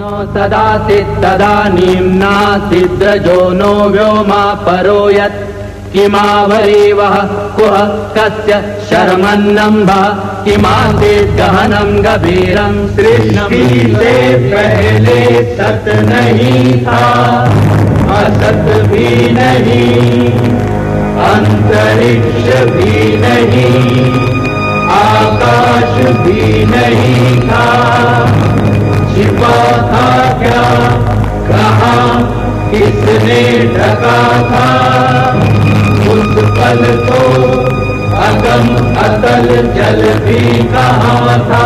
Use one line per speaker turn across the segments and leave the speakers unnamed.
सदासीत् तदानीं नासीद्रजो नो व्योमा परो यत् किमावरीवः कुह कस्य शर्मन्नम्भः किमासीत् गहनं गभीरं सृष्टि से पहले सत नहीं था, असत भी नहीं, अंतरिक्ष भी नहीं, आकाश भी नहीं था, छिपा था क्या, कहाँ, किसने ढका था, उस पल तो अगम अतल जल भी कहाँ था।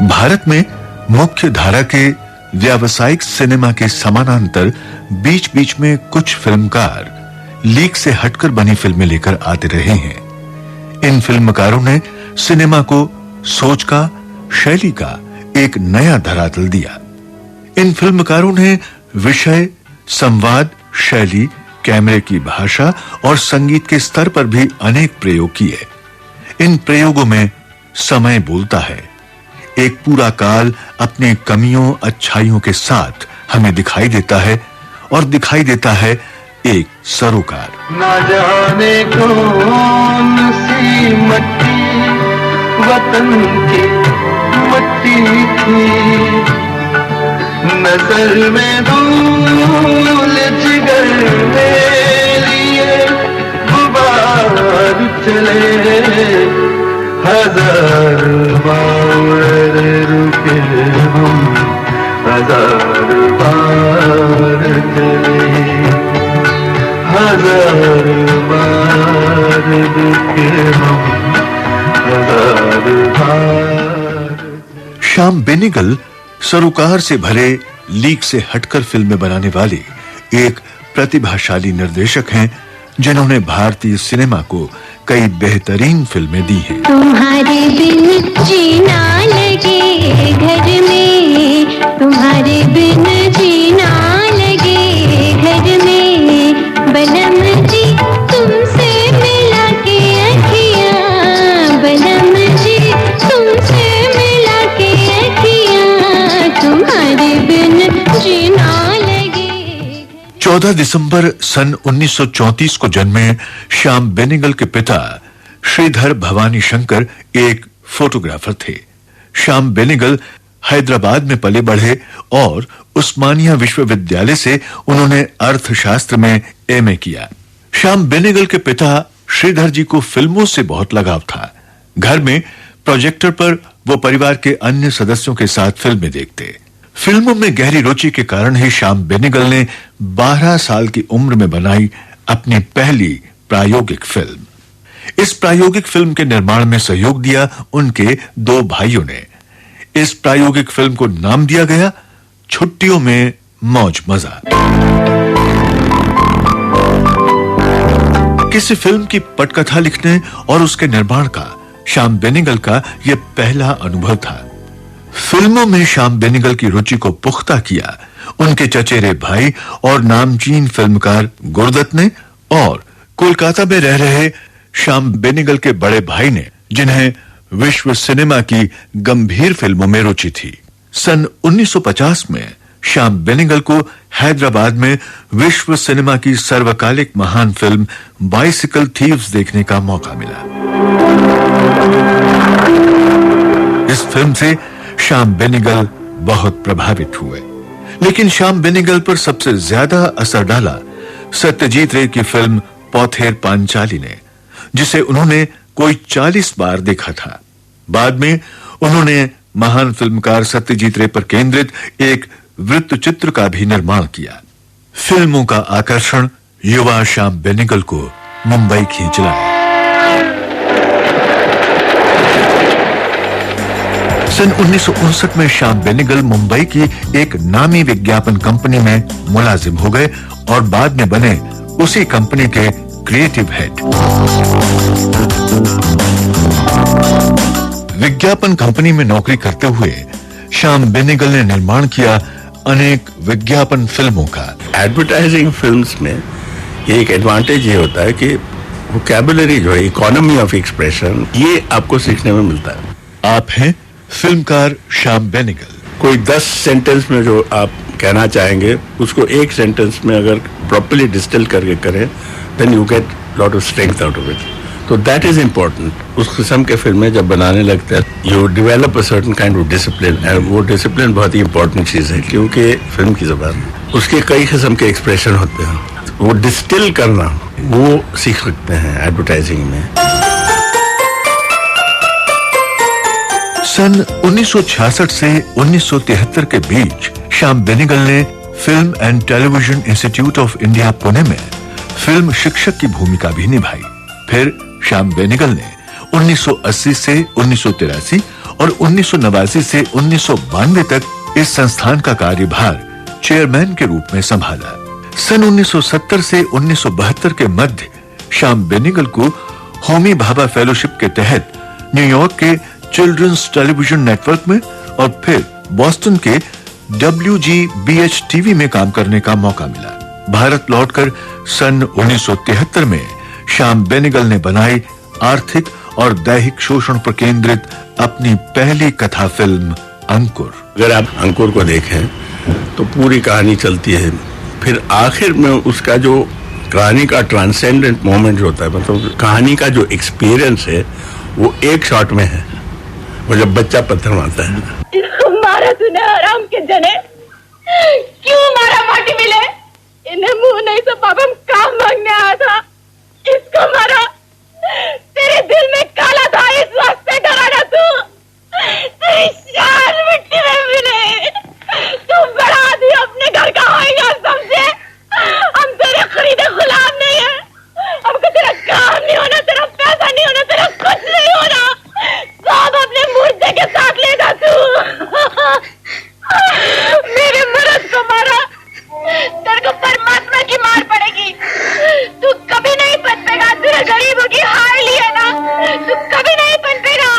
भारत में मुख्य धारा के व्यावसायिक सिनेमा के समानांतर बीच बीच में कुछ फिल्मकार लीक से हटकर बनी फिल्में लेकर आते रहे हैं। इन फिल्मकारों ने सिनेमा को सोच का, शैली का एक नया धरातल दिया। इन फिल्मकारों ने विषय, संवाद, शैली, कैमरे की भाषा और संगीत के स्तर पर भी अनेक प्रयोग किए। इन प्रयोगों में समय बोलता है। एक पूरा काल अपने कमियों, अच्छाइयों के साथ हमें दिखाई देता है और दिखाई देता है एक सरोकार।
न जाने कौन सी मट्टी वतन की मट्टी थी, नजर में धूल जिगर में लिए गुबार चले, हजार बार रुके हम, हजार बार चले, हजार बार रुके हम, हजार बार।
श्याम बेनेगल सरोकार से भरे, लीक से हटकर फिल्में बनाने वाले एक प्रतिभाशाली निर्देशक हैं, जिन्होंने भारतीय सिनेमा को कई बेहतरीन फिल्में दी हैं।
तुम्हारे बिन जीना लगे घर में, तुम्हारे बिन जीना लगे घर में, बलम जी तुमसे मिला के अखियां, बलम जी तुमसे मिला के अखियां, तुम्हारे बिन जीना लगे।
14 दिसंबर सन 1934 को जन्मे श्याम बेनेगल के पिता श्रीधर भवानी शंकर एक फोटोग्राफर थे। श्याम बेनेगल हैदराबाद में पले बढ़े और उस्मानिया विश्वविद्यालय से उन्होंने अर्थशास्त्र में एमए किया। श्याम बेनेगल के पिता श्रीधर जी को फिल्मों से बहुत लगाव था। घर में प्रोजेक्टर पर वो परिवार के अन्य सदस्यों के साथ फिल्में देखते। फिल्मों में गहरी रुचि के कारण ही श्याम बेनेगल ने 12 साल की उम्र में बनाई अपनी पहली प्रायोगिक फिल्म। इस प्रायोगिक फिल्म के निर्माण में सहयोग दिया उनके 2 भाइयों ने। इस प्रायोगिक फिल्म को नाम दिया गया छुट्टियों में मौज मजा। किसी फिल्म की पटकथा लिखने और उसके निर्माण का श्याम बेनेगल का यह पहला अनुभव था। फिल्मों में श्याम बेनेगल की रुचि को पुख्ता किया उनके चचेरे भाई और नामचीन फिल्मकार गुरदत्त ने और कोलकाता में रह रहे श्याम बेनेगल के बड़े भाई ने, जिन्हें विश्व सिनेमा की गंभीर फिल्मों में रुचि थी। सन 1950 में श्याम बेनेगल को हैदराबाद में विश्व सिनेमा की सर्वकालिक महान फिल्म बाइसिकल थीव्स देखने का मौका मिला। इस फिल्म से श्याम बेनेगल बहुत प्रभावित हुए, लेकिन श्याम बेनेगल पर सबसे ज्यादा असर डाला सत्यजीत रे की फिल्म पौथेर पांचाली ने, जिसे उन्होंने कोई 40 बार देखा था। बाद में उन्होंने महान फिल्मकार सत्यजीत रे पर केंद्रित एक वृत्तचित्र का भी निर्माण किया। फिल्मों का आकर्षण युवा श्याम बेनेगल को मुंबई खींच लाया। सन 1959 में श्याम बेनेगल मुंबई की एक नामी विज्ञापन कंपनी में मुलाजिम हो गए और बाद में बने उसी कंपनी के क्रिएटिव हेड। विज्ञापन कंपनी में नौकरी करते हुए श्याम बेनेगल ने निर्माण किया अनेक विज्ञापन फिल्मों का।
एडवर्टाइजिंग फिल्म्स में एक एडवांटेज ये होता है कि वोकैबुलरी जो है, इकोनॉमी ऑफ एक्सप्रेशन, ये आपको सीखने में मिलता है।
आप हैं फिल्मकार श्याम बेनेगल।
कोई 10 सेंटेंस में जो आप कहना चाहेंगे उसको एक सेंटेंस में अगर प्रॉपर्ली डिस्टिल करके करें, then you get lot of strength out of it. तो दैट इज इम्पोर्टेंट। उस किस्म के फिल्में जब बनाने लगते हैं, you develop a certain kind of discipline, and वो डिसिप्लिन बहुत ही इंपॉर्टेंट चीज़ है, क्योंकि फिल्म की ज़बान उसके कई किस्म के एक्सप्रेशन होते हैं। वो डिस्टिल करना वो सीख सकते हैं एडवर्टाइजिंग में।
सन 1966 से 1973 के बीच श्याम बेनेगल ने film and television institute of India Pune में फिल्म शिक्षक की भूमिका भी निभाई। फिर श्याम बेनेगल ने 1980 से 1983 और 1989 से 1992 तक इस संस्थान का कार्यभार चेयरमैन के रूप में संभाला। सन 1970 से 1972 के मध्य श्याम बेनेगल को होमी भाभा फेलोशिप के तहत न्यूयॉर्क के चिल्ड्रंस टेलीविजन नेटवर्क में और फिर बॉस्टन के WGBH टीवी में काम करने का मौका मिला। भारत लौटकर सन 1973 में श्याम बेनेगल ने बनाई आर्थिक और दैहिक शोषण पर केंद्रित अपनी पहली कथा फिल्म अंकुर।
अगर आप अंकुर को देखें तो पूरी कहानी चलती है, फिर आखिर में उसका जो कहानी का ट्रांसेंडेंट मोमेंट होता है, मतलब कहानी का जो एक्सपीरियंस है वो एक शॉट में है। वो जब बच्चा पत्थर मारता है,
मारा तूने हराम के जने, क्यों मारा माटी मिले? इन्हें मुंह नहीं तो पापा हम काम मांगने आया था, इसको मारा। तेरे दिल में काला था, इस वास्ते डरा ना तू। तेरी शान मिट्टी में मिले, तू बड़ा आदमी अपने घर का होएगा समझे। हम तेरे खरीदे गुलाम नहीं है, हमको तेरा काम नहीं होना, तेरा पैसा नहीं होना, तेरा कुछ नहीं होना, सब अपने मुर्दे के साथ ले जा तू। मेरे मर्द को मारा, तेरे को परमात्मा की मार पड़ेगी। तू कभी नहीं पनपेगा, तेरे गरीबों की हार ली है ना, तू कभी नहीं पनपेगा।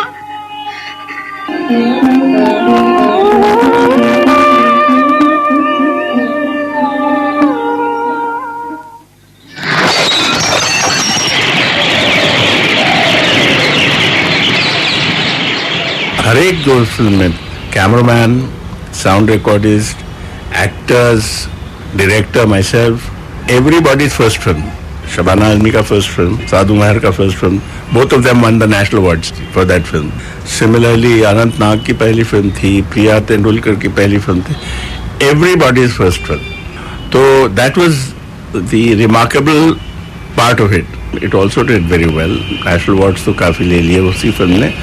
हर एक जो फिल्म में cameraman, sound recordist, actors, director, myself, everybody's first film, Shabana Azmi का फर्स्ट फिल्म, साधु महर का first film, both of them won the national awards for that film. Similarly Anant Nag की पहली फिल्म थी, प्रिया तेंदुलकर की पहली फिल्म थी, एवरीबॉडीज फर्स्ट फिल्म। तो that was the remarkable part of it. It also did very well, national awards तो काफ़ी ले लिए उसी फिल्म ने।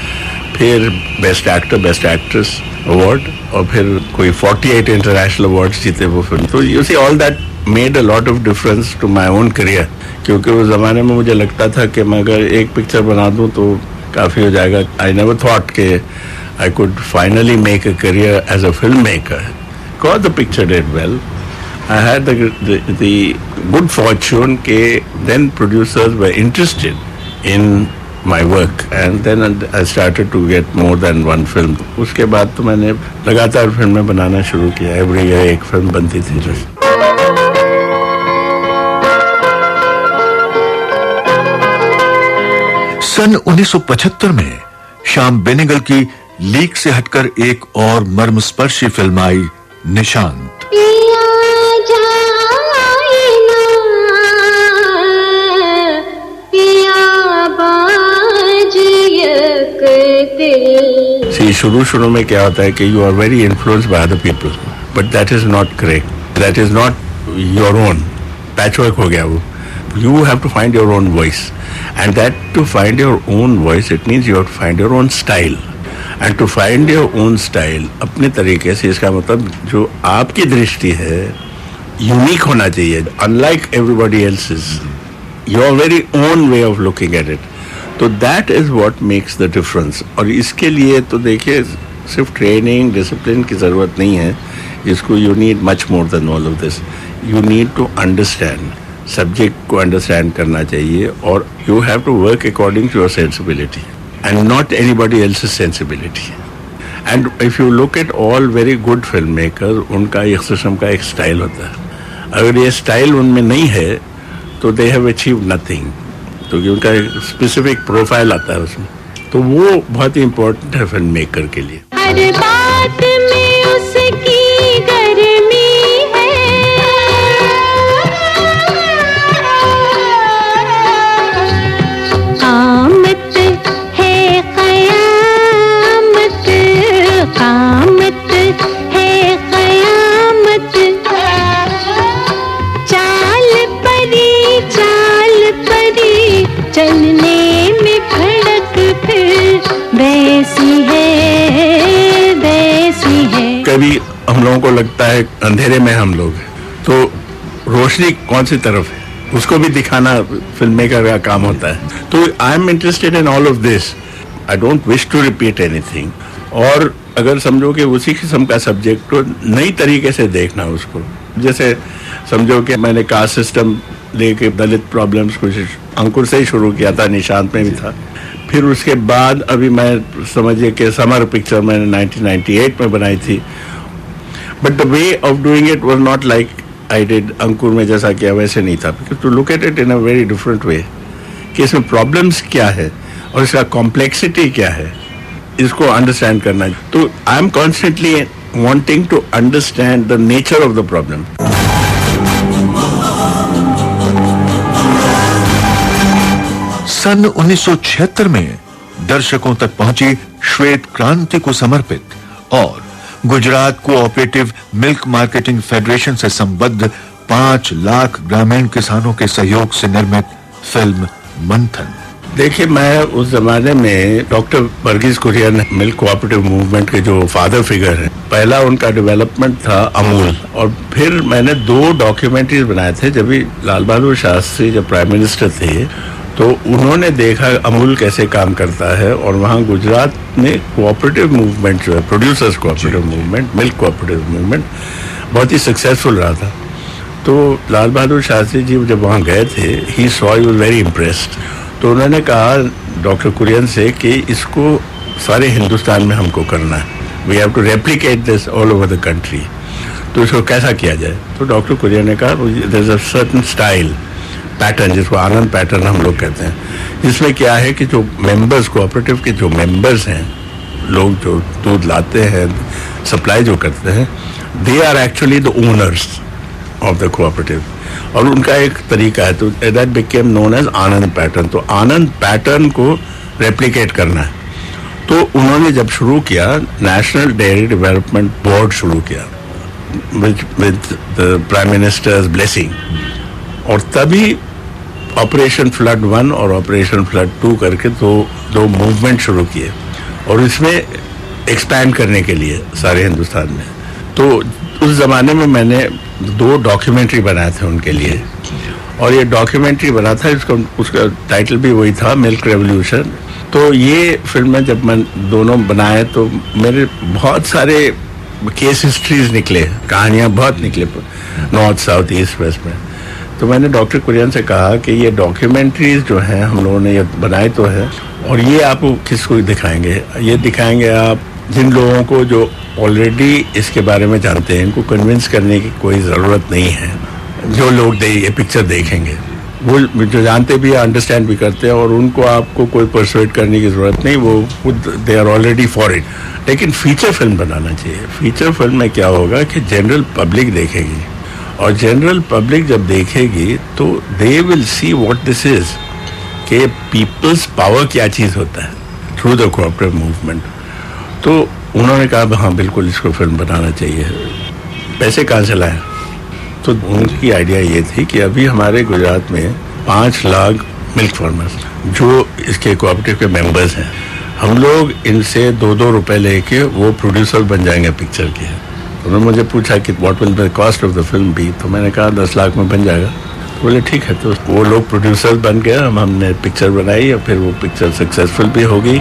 फिर best actor, best actress award, और फिर कोई 48 इंटरनेशनल अवार्ड्स जीते वो फिल्म। तो you see all that made a lot of difference to my own career, क्योंकि उस जमाने में मुझे लगता था कि मैं अगर एक पिक्चर बना दूं तो काफ़ी हो जाएगा। आई नेवर थॉट कि I could finally make a career as a film maker. Because the picture did well, I had the good fortune के then producers were interested in my work, and then I started to get more than one film. उसके बाद तो मैंने लगातार फिल्में बनाना शुरू किया। Every year एक फिल्म बनती थी।
सन 1975 में श्याम बेनेगल की लीक से हटकर एक और मर्मस्पर्शी फिल्म आई, निशांत।
शुरू में क्या होता है कि you are very influenced by other people, but that is not correct, that is not your own. Patchwork हो गया वो। You have to find your own voice, and that to find your own voice it means you have to find your own style, and to find your own style अपने तरीके से, इसका मतलब जो आपकी दृष्टि है यूनिक होना चाहिए, unlike everybody else's, your very own way of looking at it. तो that is what makes the difference. और इसके लिए तो देखिए सिर्फ ट्रेनिंग, डिसिप्लिन की ज़रूरत नहीं है, इसको you need much more than all of this. You need to understand, subject को अंडरस्टैंड करना चाहिए, और you have to work according to your sensibility and not anybody else's sensibility. And if you look at all very good film maker, उनका एक किस्म का एक style होता है। अगर ये स्टाइल उनमें नहीं है तो दे हैव अचीव नथिंग, क्योंकि उनका स्पेसिफिक प्रोफाइल आता है उसमें। तो वो बहुत ही इम्पोर्टेंट है फिल्म मेकर के लिए।
हर बात में उसकी गर्मी है, आमत है कयामत, कामत है कयामत, चाल परी चलने में भड़क फिर वैसी है, वैसी है।
कभी हम लोगों को लगता है अंधेरे में हम लोग हैं, तो रोशनी कौन सी तरफ है उसको भी दिखाना फिल्म मेकर का काम होता है। तो I am interested in all of this, I don't wish to repeat anything. और अगर समझो कि उसी किस्म का सब्जेक्ट को नई तरीके से देखना उसको, जैसे समझो कि मैंने कास्ट सिस्टम लेके दलित प्रॉब्लम्स कुछ अंकुर से ही शुरू किया था, निशांत में भी था। फिर उसके बाद अभी मैं समझिए कि समर पिक्चर मैंने 1998 में बनाई थी, but the way of doing it was not like I did Ankur में जैसा किया वैसे नहीं था, because to look at it in a very different way कि इसमें प्रॉब्लम्स क्या है और इसका कॉम्प्लेक्सिटी क्या है, इसको अंडरस्टैंड करना। तो I am constantly wanting to understand the nature of the problem.
सन 1976 में दर्शकों तक पहुंची श्वेत क्रांति को समर्पित और Gujarat cooperative milk marketing federation से संबद्ध 5 लाख ग्रामीण किसानों के सहयोग से निर्मित फिल्म मंथन।
देखिए, मैं उस जमाने में doctor Verghese Kurien milk cooperative movement के जो फादर फिगर हैं, पहला उनका डेवलपमेंट था अमूल, और फिर मैंने 2 डॉक्यूमेंट्रीज बनाए थे। जब भी लाल बहादुर शास्त्री जब प्राइम मिनिस्टर थे तो उन्होंने देखा अमूल कैसे काम करता है, और वहाँ गुजरात में कोऑपरेटिव मूवमेंट जो है, producers cooperative movement, milk cooperative movement बहुत ही सक्सेसफुल रहा था। तो लाल बहादुर शास्त्री जी जब वहाँ गए थे, he saw, he was very impressed. तो उन्होंने कहा डॉक्टर कुरियन से कि इसको सारे हिंदुस्तान में हमको करना है, we have to replicate this all over the country. तो इसको कैसा किया जाए? तो डॉक्टर कुरियन ने कहा there is a certain style, pattern, जिसको आनंद पैटर्न हम लोग कहते हैं, जिसमें क्या है कि जो मेंबर्स, कोऑपरेटिव के जो मेंबर्स हैं, लोग जो दूध लाते हैं, सप्लाई जो करते हैं, they are actually the owners of the cooperative, और उनका एक तरीका है, तो that became known as Anand pattern. तो आनंद पैटर्न को रेप्लिकेट करना है। तो उन्होंने जब शुरू किया, नेशनल डेयरी डेवलपमेंट बोर्ड शुरू किया with the prime ministers blessing, और तभी ऑपरेशन फ्लड 1 और ऑपरेशन फ्लड 2 करके दो मूवमेंट शुरू किए, और इसमें एक्सपैंड करने के लिए सारे हिंदुस्तान में। तो उस जमाने में मैंने 2 डॉक्यूमेंट्री बनाए थे उनके लिए, और ये डॉक्यूमेंट्री बना था, उसका टाइटल भी वही था, मिल्क रेवोल्यूशन। तो ये फिल्में जब मैं दोनों बनाए तो मेरे बहुत सारे केस हिस्ट्रीज निकले, कहानियाँ बहुत निकले नॉर्थ, साउथ, ईस्ट, वेस्ट में। तो मैंने डॉक्टर कुरियन से कहा कि ये डॉक्यूमेंट्रीज जो हैं हम लोगों ने ये बनाए तो है, और ये आप किसको दिखाएंगे? ये दिखाएंगे आप जिन लोगों को जो ऑलरेडी इसके बारे में जानते हैं, इनको कन्विंस करने की कोई ज़रूरत नहीं है। जो लोग ये पिक्चर देखेंगे वो जो जानते भी, अंडरस्टैंड भी करते हैं, और उनको आपको कोई परसुएट करने की ज़रूरत नहीं, वो खुद they are already for it. लेकिन फीचर फिल्म बनाना चाहिए। फीचर फिल्म में क्या होगा कि जनरल पब्लिक देखेगी, और जनरल पब्लिक जब देखेगी तो they will see what this is, कि पीपल्स पावर क्या चीज़ होता है थ्रू द कोऑपरेटिव मूवमेंट। तो उन्होंने कहा हाँ बिल्कुल इसको फिल्म बनाना चाहिए। पैसे कहाँ से लाए? तो उनकी आइडिया ये थी कि अभी हमारे गुजरात में 5 लाख मिल्क फार्मर्स जो इसके कोऑपरेटिव के मेंबर्स हैं, हम लोग इनसे 2-2 रुपए लेके वो प्रोड्यूसर बन जाएंगे पिक्चर के। उन्होंने मुझे पूछा कि what will the cost of the film be, तो मैंने कहा 10 लाख में बन जाएगा। तो बोले ठीक है। तो वो लोग प्रोड्यूसर बन गए, हमने पिक्चर बनाई, और फिर वो पिक्चर सक्सेसफुल भी हो गई।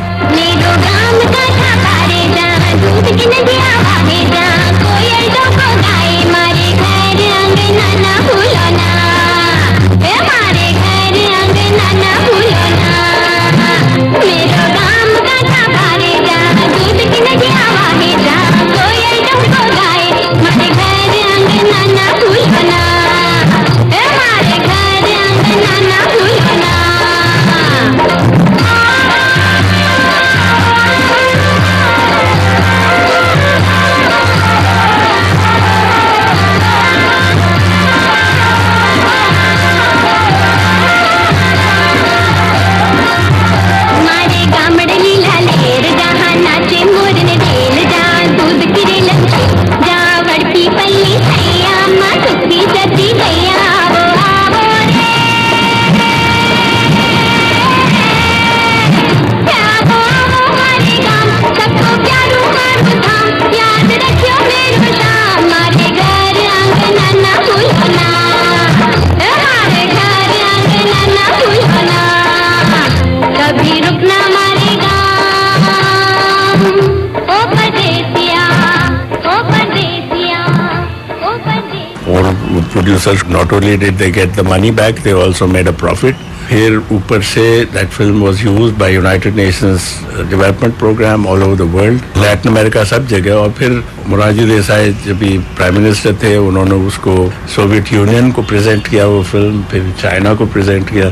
producers not only did they get the money back, they also made a profit. फिर ऊपर से that film was used by United Nations Development Program all over the world, Latin America सब जगह. और फिर मोरारजी देसाई जब भी प्राइम मिनिस्टर थे, उन्होंने उसको सोवियत यूनियन को प्रेजेंट किया वो फिल्म, फिर चाइना को प्रेजेंट किया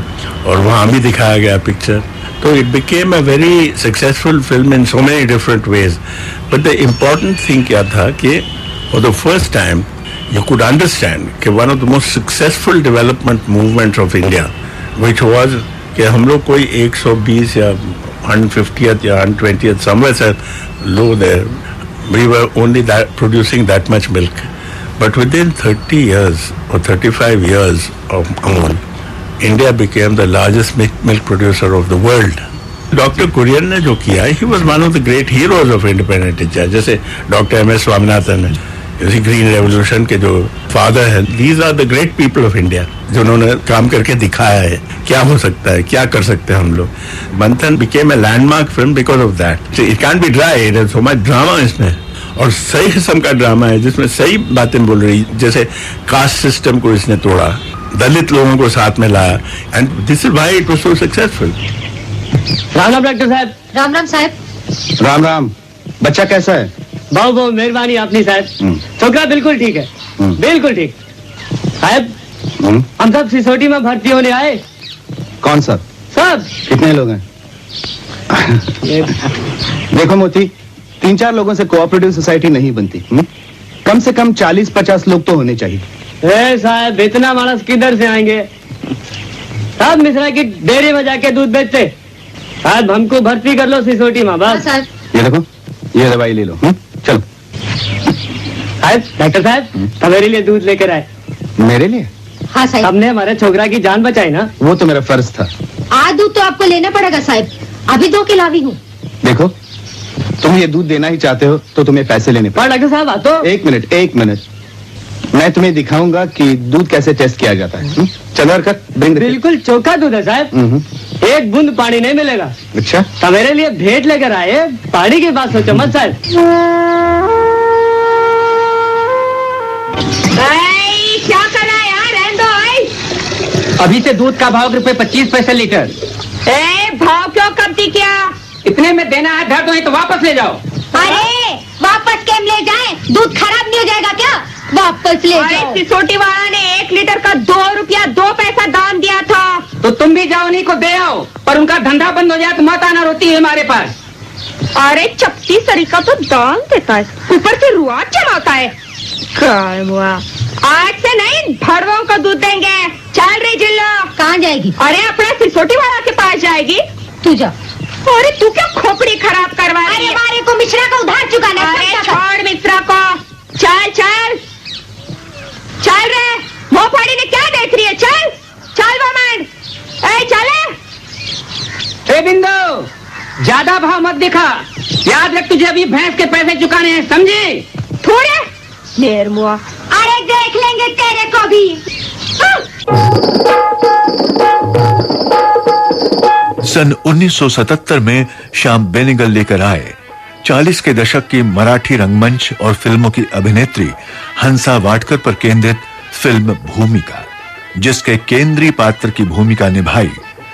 और वहाँ भी दिखाया गया picture. So it became a very successful film in so many different ways. But the important thing क्या था कि for the first time you could understand कि one of the most successful development movements of India, which was कि हम लोग कोई 120 या 150th या 120th somewhere low there, we were only producing that much milk. But within 30 years or 35 years of Amul, India became the largest milk producer of the world. Dr. Kurian ने जो किया, he was one of the great heroes of independent India. जैसे Dr. M.S. Swaminathan है, जैसे green revolution के जो father हैं. These are the great people of India, जिन्होंने काम करके दिखाया है क्या हो सकता है, क्या कर सकते हैं हम लोग. मंथन became a landmark film because of that. It can't be dry. There's so much drama इसमें, और सही किस्म का ड्रामा है जिसमें सही बातें बोल रही. जैसे कास्ट सिस्टम को इसने तोड़ा, दलित लोगों को साथ में लाया, and this is why it was so successful.
Ram Ram doctor साहब.
राम राम साहब.
राम राम. बच्चा कैसा है? बहुत बहुत मेहरबानी आपने साहब. छोकरा बिल्कुल ठीक है, बिल्कुल ठीक. साहब हम सब सिसोटी में भर्ती होने आए.
कौन सा?
सब.
कितने लोग हैं? देखो मोती, 3-4 लोगों से कोऑपरेटिव सोसाइटी नहीं बनती. कम से कम 40-50 लोग तो होने चाहिए.
साहब इतना मानस किधर से आएंगे? साहब मिश्रा की डेयरी में जाके दूध बेचते. साहब हमको भर्ती कर लो सिसोटी में बस.
ये देखो, ये दवाई ले लो. चलो.
साहब डॉक्टर साहब मेरे लिए दूध लेकर आए.
मेरे लिए?
हाँ साहब.
हमने हमारे छोकरा की जान बचाई ना.
वो तो मेरा फर्ज था.
आज दूध तो आपको लेना पड़ेगा साहब. अभी 2 के लावी हूँ.
देखो, तुम ये दूध देना ही चाहते हो तो तुम्हें पैसे लेने
पर डॉक्टर साहब तो
1 मिनट. मैं तुम्हें दिखाऊंगा कि दूध कैसे टेस्ट किया जाता है. चलो कर, ब्रिंग.
बिल्कुल चोखा दूध है साहब. एक बूंद पानी नहीं मिलेगा.
अच्छा,
सवेरे लिए भेंट लेकर आए, पानी की बात सोचो मत साहब.
क्या कर रहा है यार? रहने दो.
अभी से दूध का भाव ₹25 लीटर.
भाव क्यों कमती क्या?
इतने में देना है, धर दो तो वापस ले जाओ.
अरे वापस केम ले जाए? दूध खराब नहीं हो जाएगा क्या? वापस ले जाओ.
सिसोटी वाला ने 1 लीटर का 2 रुपया 2 पैसा दाम दिया था.
तो तुम भी जाओ, उन्हीं को दे आओ, पर उनका धंधा बंद हो जाए तो मत आना रोती है हमारे पास.
अरे चपटी सरीका तो दाम देता है, ऊपर से रुआ चलाता है. क्या हुआ? आज से नहीं, भड़वों का दूध देंगे. चल रही जिल्लो.
कहाँ जाएगी?
अरे अपना सिसोटी वाला के पास जाएगी.
तू जा.
अरे तू क्या खोपड़ी खराब करवा रही
अरे
है?
हमारे को मिश्रा का उधार चुकाना है.
अरे छोड़ मिश्रा को. चल चल चल रे. वो फाड़ी ने क्या देख रही है? चल चल वो मैन. चले.
बिंदु ज्यादा भाव मत दिखा. याद रख तुझे अभी भैंस के पैसे चुकाने हैं, समझी?
थोड़े देर मुआ.
अरे देख लेंगे तेरे को भी.
सन 1977 में श्याम बेनेगल लेकर आए 40 के दशक की मराठी रंगमंच और फिल्मों की अभिनेत्री हंसा वाडकर पर केंद्रित फिल्म भूमिका, जिसके केंद्रीय पात्र की भूमिका निभाई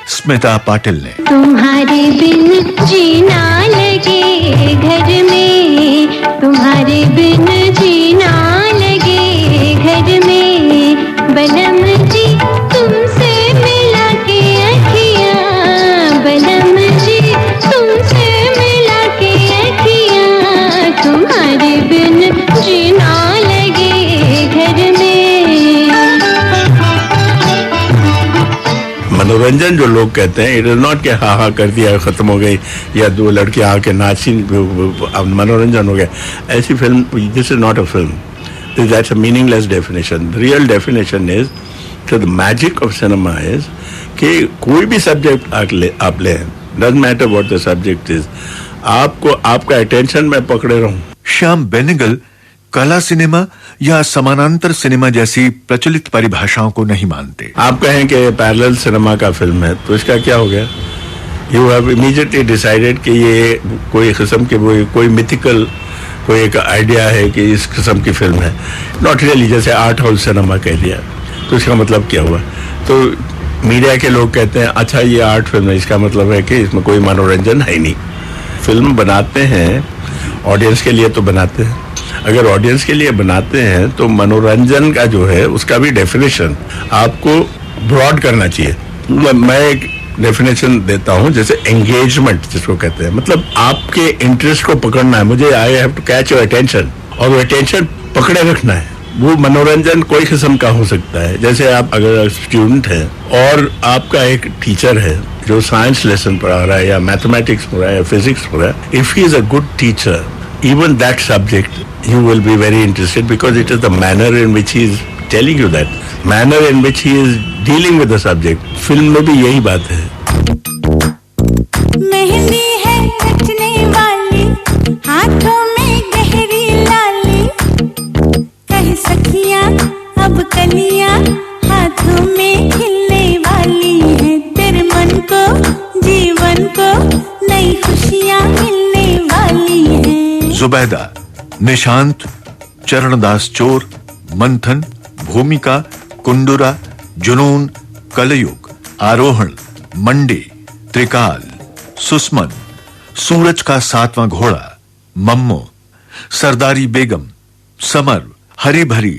स्मिता पाटिल ने.
तुम्हारे बिन जीना लगे घर में, तुम्हारे बिन जीना लगे घर में, बलम जी तुमसे मिला के अखियां, बलम जी तुमसे मिला के अखियां, तुम्हारे बिन जीना लगे घर में.
मनोरंजन जो लोग कहते हैं, इट इज नॉट कि हाँ हाँ कर दिया खत्म हो गई, या 2 लड़के आके नाची मनोरंजन हो गया. ऐसी film, this is not a film. That's a meaningless definition. The real definition is that the magic of cinema is कि कोई भी सब्जेक्ट आप ले, doesn't matter what the subject is, आपको आपका अटेंशन में पकड़े रहूं.
श्याम बेनेगल कला सिनेमा या समानांतर सिनेमा जैसी प्रचलित परिभाषाओं को नहीं मानते.
आप कहें कि पैरेलल सिनेमा का फिल्म है तो इसका क्या हो गया? यू हैव इमीडिएटली डिसाइडेड कि ये कोई किस्म के कोई मिथिकल कोई एक आइडिया है कि इस किस्म की फिल्म है. नॉट रियली, जैसे आर्ट हाउस सिनेमा कह दिया. तो इसका मतलब क्या हुआ? तो मीडिया के लोग कहते हैं अच्छा ये आर्ट फिल्म है, इसका मतलब है कि इसमें कोई मनोरंजन है ही नहीं। फिल्म बनाते हैं ऑडियंस के लिए तो बनाते हैं, अगर ऑडियंस के लिए बनाते हैं तो मनोरंजन का जो है उसका भी डेफिनेशन आपको ब्रॉड करना चाहिए। मैं एक डेफिनेशन देता हूं, जैसे एंगेजमेंट जिसको कहते हैं, मतलब आपके इंटरेस्ट को पकड़ना है, मुझे I have to catch your attention, और वो अटेंशन पकड़े रखना है। वो मनोरंजन कोई किस्म का हो सकता है। जैसे आप अगर स्टूडेंट हैं और आपका एक टीचर है जो साइंस लेसन पढ़ा रहा है या मैथमेटिक्स पढ़ा रहा है या फिजिक्स पढ़ा रहा है, if he is a good teacher, even that subject you will be very interested because it is the manner in which he is telling you that, manner in which he is dealing with the subject. Film में भी यही बात है।
मेहंदी है रचने वाली, हाथों में गहरी लाली, कह सखियां अब कलियां हाथों में खिलने वाली है, तेरे मन को जीवन को नई खुशियां मिलने वाली है।
जुबैदा, निशांत, चरणदास चोर, मंथन, भूमिका, कुंडुरा, जुनून, कलयुग, आरोहण, मंडी, त्रिकाल, सुस्मन, सूरज का सातवां घोड़ा, मम्मो, सरदारी बेगम, समर, हरी भरी,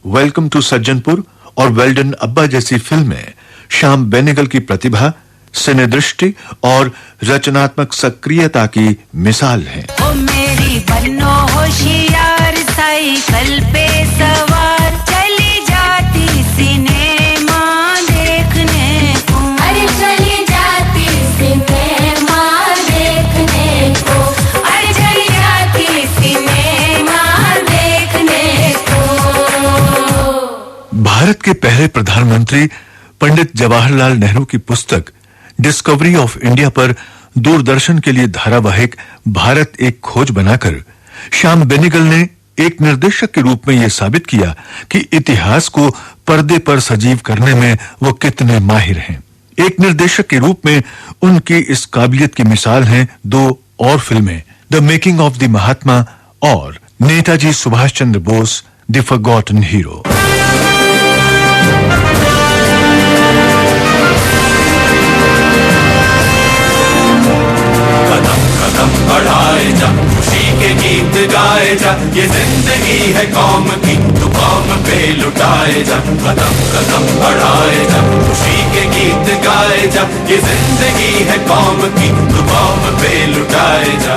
वेलकम टू सज्जनपुर और वेल्डन अब्बा जैसी फिल्में श्याम बेनेगल की प्रतिभा, सिनेदृष्टि और रचनात्मक सक्रियता की मिसाल हैं।
ओ मेरी बन्नो होशियार, साइकिल पे सवार चली जाती सिनेमा देखने को, अरे चली जाती सिनेमा देखने को, अरे चली जाती सिनेमा देखने को।
भारत के पहले प्रधानमंत्री पंडित जवाहरलाल नेहरू की पुस्तक डिस्कवरी ऑफ इंडिया पर दूरदर्शन के लिए धारावाहिक भारत एक खोज बनाकर श्याम बेनेगल ने एक निर्देशक के रूप में यह साबित किया कि इतिहास को पर्दे पर सजीव करने में वो कितने माहिर हैं। एक निर्देशक के रूप में उनकी इस काबिलियत की मिसाल हैं दो और फिल्में, द मेकिंग ऑफ द महात्मा और Netaji Subhash Chandra Bose, the forgotten hero.
बढ़ाए जा, खुशी के गीत गाए जा, ये जिंदगी है कौम की, तू कौम पे लुटाए जा। कदम कदम बढ़ाए जा, खुशी के गीत गाए जा, ये जिंदगी है कौम की, तू कौम पे लुटाए जा।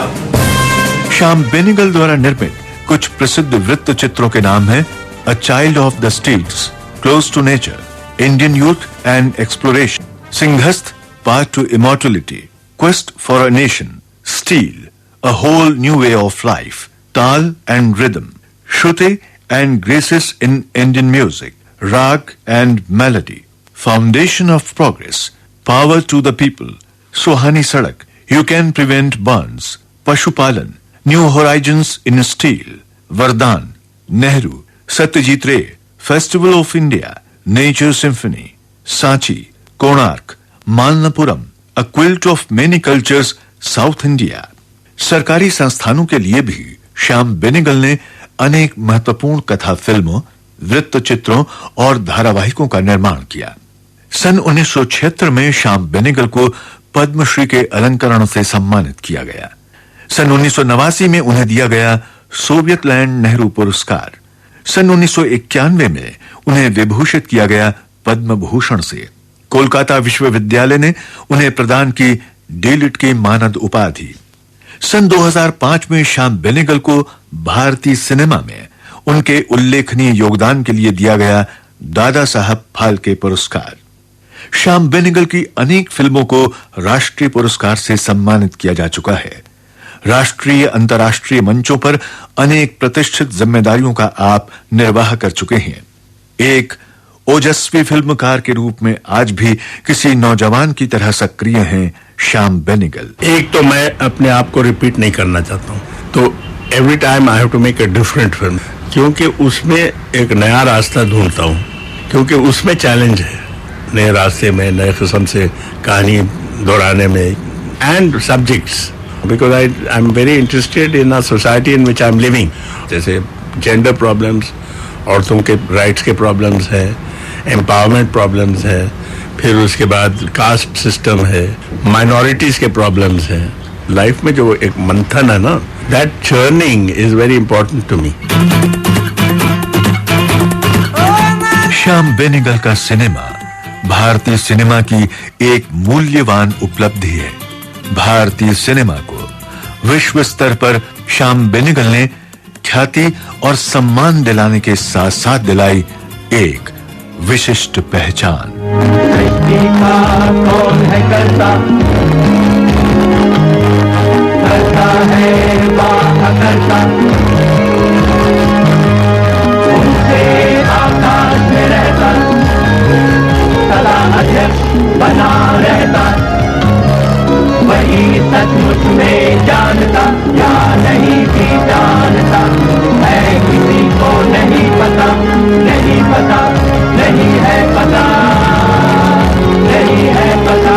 श्याम बेनेगल द्वारा निर्मित कुछ प्रसिद्ध वृत्त चित्रों के नाम हैं a child of the states, close to nature, Indian youth and exploration, Simhastha, path to immortality, quest for a nation, Steel, A Whole New Way of Life, Tal and Rhythm, Shruti and Graces in Indian Music, Rag and Melody, Foundation of Progress, Power to the People, Suhani Sadak, You Can Prevent Burns, Pashupalan, New Horizons in Steel, Vardhan, Nehru, Satyajit Ray, Festival of India, Nature Symphony, Sachi, Konark, Malnapuram, A Quilt of Many Cultures, south India. सरकारी संस्थानों के लिए भी श्याम बेनेगल ने अनेक महत्वपूर्ण कथा फिल्मों, वृत्त चित्रों और धारावाहिकों का निर्माण किया। सन 1976 में श्याम बेनेगल को पद्मश्री के अलंकरण से सम्मानित किया गया। सन 1989 में उन्हें दिया गया सोवियत लैंड नेहरू पुरस्कार। सन 1991 में उन्हें विभूषित किया गया पद्म भूषण से। कोलकाता विश्वविद्यालय ने उन्हें प्रदान की डी.लिट की मानद उपाधि। सन 2005 में श्याम बेनेगल को भारतीय सिनेमा में उनके उल्लेखनीय योगदान के लिए दिया गया दादा साहब फाल्के पुरस्कार। श्याम बेनेगल की अनेक फिल्मों को राष्ट्रीय पुरस्कार से सम्मानित किया जा चुका है। राष्ट्रीय अंतर्राष्ट्रीय मंचों पर अनेक प्रतिष्ठित जिम्मेदारियों का आप निर्वाह कर चुके हैं। एक ओजस्वी फिल्मकार के रूप में आज भी किसी नौजवान की तरह सक्रिय हैं श्याम बेनेगल।
एक तो मैं अपने आप को रिपीट नहीं करना चाहता हूँ, तो every time I have to make a different film, क्योंकि उसमें एक नया रास्ता ढूंढता हूँ, क्योंकि उसमें चैलेंज है, नए रास्ते में नए किस्म से कहानी दोहराने में, and subjects, because I am very interested in a society in which I am living. जैसे जेंडर प्रॉब्लम्स, औरतों के राइट्स के प्रॉब्लम्स हैं, एम्पावरमेंट प्रॉब्लम्स है, फिर उसके बाद कास्ट सिस्टम है, माइनॉरिटीज के प्रॉब्लम्स हैं. लाइफ में जो एक मंथन है ना, that churning is very important to me.
Shyam Benegal का सिनेमा भारतीय सिनेमा की एक मूल्यवान उपलब्धि है. भारतीय सिनेमा को विश्व स्तर पर श्याम बेनेगल ने ख्याति और सम्मान दिलाने के साथ साथ दिलाई एक विशिष्ट पहचान.
कौन है करता है बात करता, उनसे आकाश में रहता, सदा अध्यक्ष बना रहता, वही सचमुच में जानता या नहीं भी जानता है, किसी को नहीं पता, नहीं पता, नहीं है पता, नहीं है पता.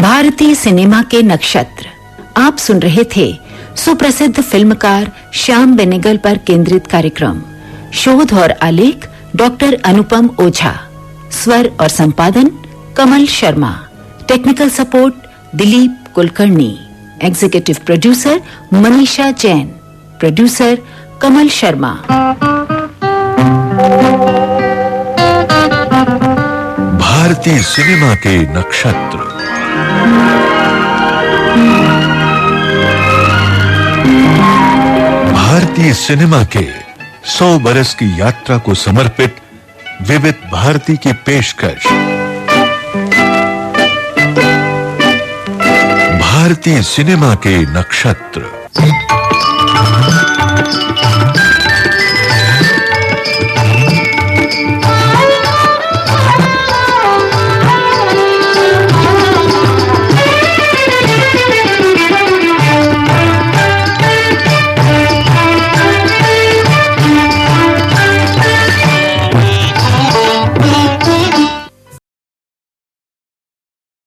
भारतीय सिनेमा के नक्षत्र. आप सुन रहे थे सुप्रसिद्ध फिल्मकार श्याम बेनेगल पर केंद्रित कार्यक्रम. शोध और आलेख डॉक्टर अनुपम ओझा. स्वर और संपादन Kamal Sharma. Technical support Dilip Kulkarni. Executive producer Manisha Jain. Producer Kamal Sharma.
भारतीय सिनेमा के नक्षत्र. भारतीय सिनेमा के 100 बरस की यात्रा को समर्पित विविध भारती की पेशकश. भारतीय सिनेमा के नक्षत्र.